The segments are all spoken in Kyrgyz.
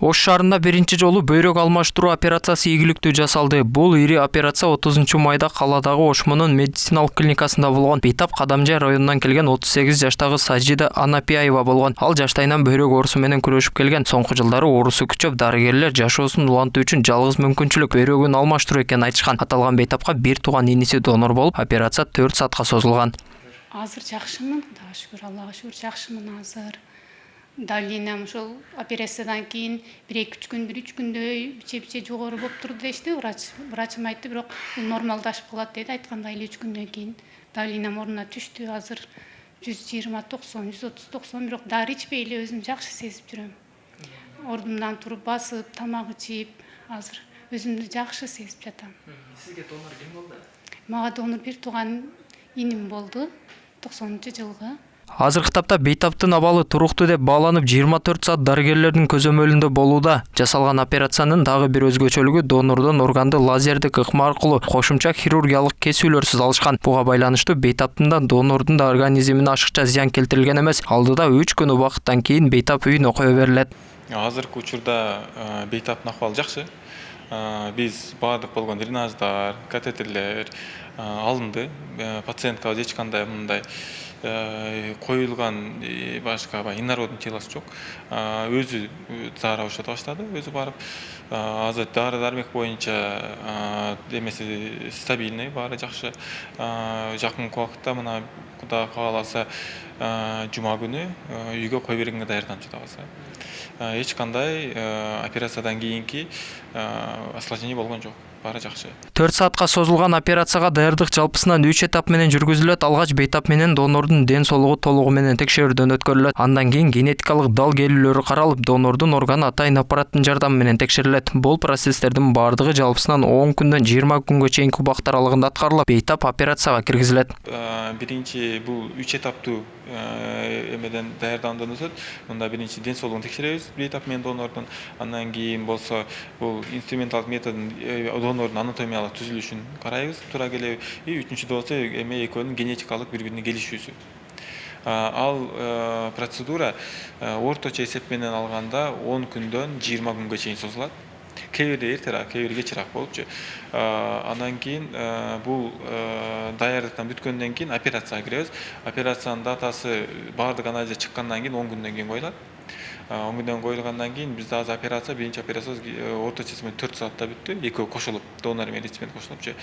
Ош шаарында биринчи жолу бөйрөк алмаштыруу операциясы ийгиликтүү жасалды. Бул ири операция 30 майда каладагы Ошмунун медициналык клиникасында болгон. Бейтап Кадамжай районунан келген 38 жаштагы Сажида Анапияева болгон. Ал жаштайынан бөйрөк оорусу менен күрөшүп келген. Соңку жылдары оорусу күчөп, дарыгерлер жашоосун улантуу үчүн жалгыз мүмкүнчүлүк бөйрөгүн алмаштыруу экенин айтышкан. Аталган Бейтапка бир тууган иниси донор болуп, операция 4 саатка созулган. Азыр жакшымын, Кудайга шүгүр, Аллага шүгүр, жакшымын азыр. Давлениям ошол операциядан кийин 1-2 күн, 1-3 күндөй биче жогору болуп турду дешти врач. Врачым айтты, бирок нормалдашып калат деди. Айткандай 3 күндөн кийин давлениям ордуна түштү. Азыр 120-90, 130-90, бирок дары ичпей эле өзүм жакшы сезип жүрөм. Ордумдан туруп басып, тамак ичип, азыр өзүмдү жакшы сезип жатам. Сизге донор ким болду? Мага донор бир тууган иним болду 90-жылгы. Азыркы тапта Бейтаптын абалы туруктуу деп бааланып 24 саат дарыгерлердин көзөмөлүндө болууда. Жасалган операциянын дагы бир өзгөчөлүгү донордон органды лазердик ыкма аркылуу кошумча хирургиялык кесүүлөрсүз алышкан. Буга байланыштуу Бейтаптын да донордун да организмине ашыкча зыян келтирилген эмес. Алдыда 3 күн убакыттан кийин Бейтап үйүнө кое берилет. Азыркы учурда Бейтаптын акыбалы жакшы. Биз баардык болгон дренаждар, катетерлер алынды. Пациенткага эч кандай мындай коюлган башка инородный телосы жок. Өзү заар ошото баштады, өзү барып. Азыр дары-дармек боюнча демеси стабильный, баары жакшы. Жакынкы убакытта мына Кудай кааласа жума күнү үйгө кое бергенге даярданып жатабыз. Эч кандай операциядан кийинки осложнение болгон жок. Баары жакшы. 4 саатка созулган операцияга даярдык жалпысынан 3 этап менен жүргүзүлөт. Алгач Бейтап менен донордун ден соолугу толугу менен текшерүүдөн өткөрүлөт. Андан кийин генетикалык дал келүүлөрү каралып, донордун органы атайын аппараттын жардамы менен текшерилет. Бул процесстердин баардыгы жалпысынан 10 күндөн 20 күнгө чейинки убакыт аралыгында аткарылып, Бейтап операцияга киргизилет. Биринчи бул 3 этаптуу эмеден даярдануудан өтөт. Мында биринчи ден соолугун текшеребиз Бейтап менен донордун. Андан кийин болсо бул инструменталык методун донордун анатомиялык түзүлүшүн карайбыз, туура келеби. Үчүнчү болсо эме экөөнүн генетикалык бири-бирине келишүүсү. Ал процедура орточо эсеп менен алганда 10 күндөн 20 күнгө чейин созулат. Кээ бирде эртерээк, кээ бирде кечирээк болупчу. Андан кийин бул даярдыктан бүткөндөн кийин операцияга киребиз. Операциянын датасы баардык анализ чыккандан кийин 10 күндөн кийин коюлат. 10 күндөн коюлгандан кийин бизде азыр операция, биринчи операциябыз орточо эсеп менен 4 саатта бүттү. Экөө кошулуп, донор менен реципиент кошулупчу.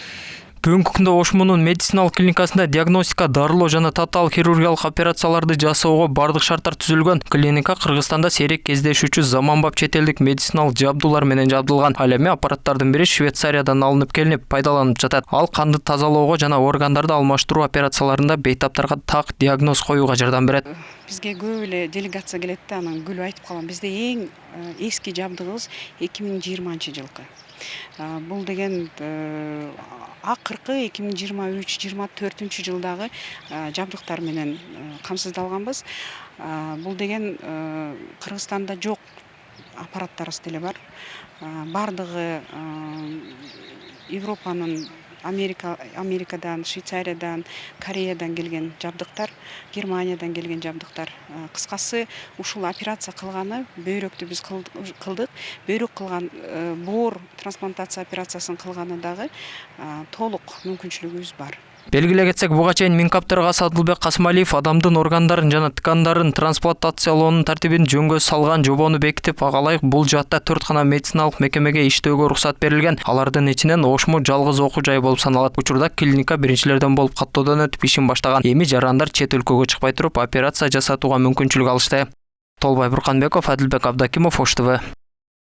Бүгүнкү күндө Ошмунун медициналык клиникасында диагностика, дарылоо жана татаал хирургиялык операцияларды жасоого бардык шарттар түзүлгөн. Клиника Кыргызстанда сейрек кездешүүчү заманбап чет элдик медициналык жабдуулар менен жабдылган. Ал эми аппараттардын бири Швейцариядан алынып келинип, пайдаланып жатат. Ал канды тазалоого жана органдарды алмаштыруу операцияларында Бейтаптарга так диагноз коюуга жардам берет. Бизге көп эле делегация келет да, анан күлүп айтып калам. Бизде эң эски жабдыгыбыз 2020-жылкы. Бул деген акыркы 2023-24-жылдагы жабдыктар менен камсыздалганбыз. Бул деген Кыргызстанда жок аппараттарыбыз деле бар. Бардыгы Европанын, Америкадан, Швейцариядан, Кореядан келген жабдыктар, Германиядан келген жабдыктар. Кыскасы, ушул операция кылганы бөйрөктү биз кылдык. Бөйрөк кылган боор трансплантация операциясын кылганы дагы толук мүмкүнчүлүгүбүз бар. Белгилей кетсек, буга чейин Минкапторго Асадылбек Касымалиев адамдын органдарын жана ткандарын трансплантациялоонун тартибин жөнгө салган жобону бекитип, ага ылайык бул жаатта 4 гана медициналык мекемеге иштөөгө уруксат берилген. Алардын ичинен Ошму жалгыз окуу жай болуп саналат. Учурда клиника биринчилерден болуп каттоодон өтүп ишин баштаган. Эми жарандар чет өлкөгө чыкпай туруп операция жасатууга мүмкүнчүлүк алышты. Толбай Бурканбеков, Адилбек Абдакимов, Ош ТВ.